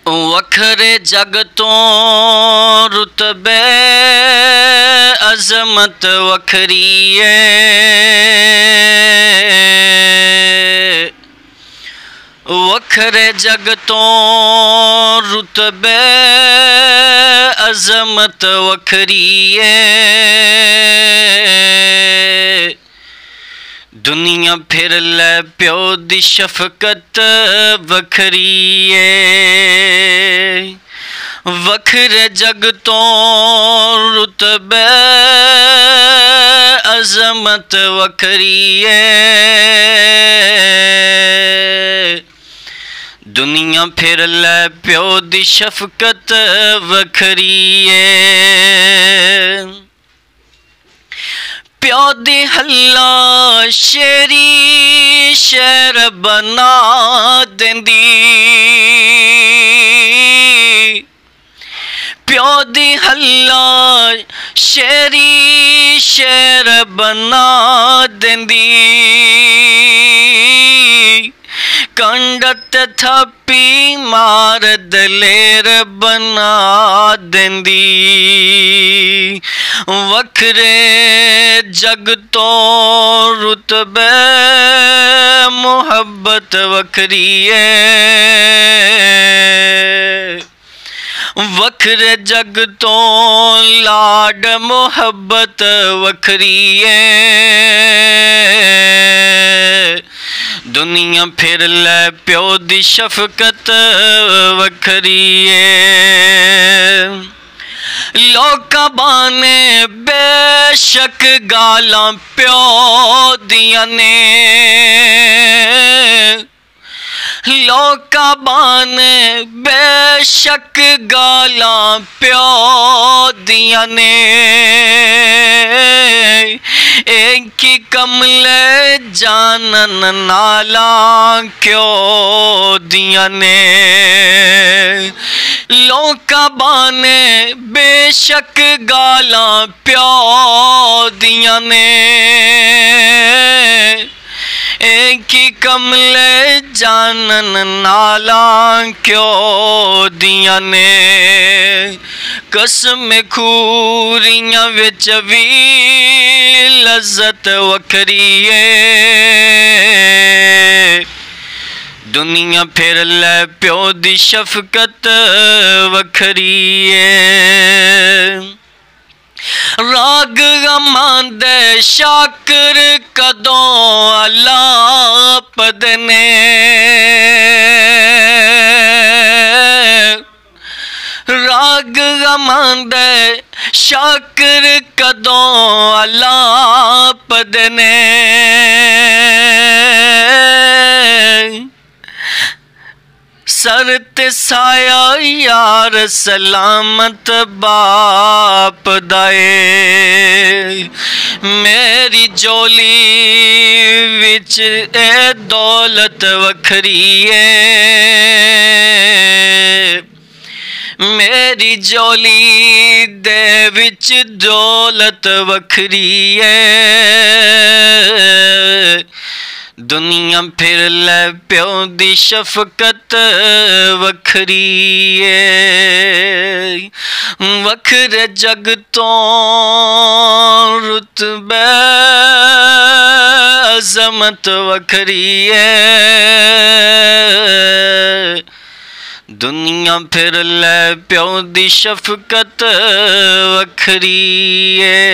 वखरे जग तो रुतबे अजमत वखरी है। वखरे जग तो रुतबे अजमत वखरी है। दुनिया फिर ले प्यो दी शफकत वखरी है। वखरे जग तो रुतबे अजमत वखरी है। दुनिया फिर ले प्यो दी शफकत वखरी है। प्यो दी हल्ला शेरी शहर बना देंदी। प्यो दी हल्ला शेरी शहर बना देंदी। कंडत थप्पी मार दलेर बना देंदी। वखरे जग तो रुतबे मुहब्बत वखरी है। वखरे जग तो लाड मुहब्बत वखरी है। दुनिया फिर ले प्यो दी शफकत वखरी है। लोका बाने बेशक गालां प्यो दियां ने। लोका बाने बेशक गालां प्यो दियां ने। एक ही कमले जानन नाला क्यों दियां ने। लोका बाने बेशक गालां प्यो दियां ने। एक ही कमले जानन नाला क्यों दियां ने। कसम खूरियां विच भी लज्जत वखरी है। दुनिया फिर ले प्यो दी शफकत वखरी है। राग गमां दे शाकर कदों अलापद ने। राग गमां दे शाकर कदों अलापद ने। सर ते साया यार सलामत बाप दाए। मेरी जोली विच ए दौलत वखरी है। मेरी जोली दे विच दौलत वखरी है। दुनिया फिर ले प्यो दी शफकत वखरी है। वखरे जग तो रुतबे अजमत वखरी है। दुनिया फिर ले प्यो दी शफकत वखरी है।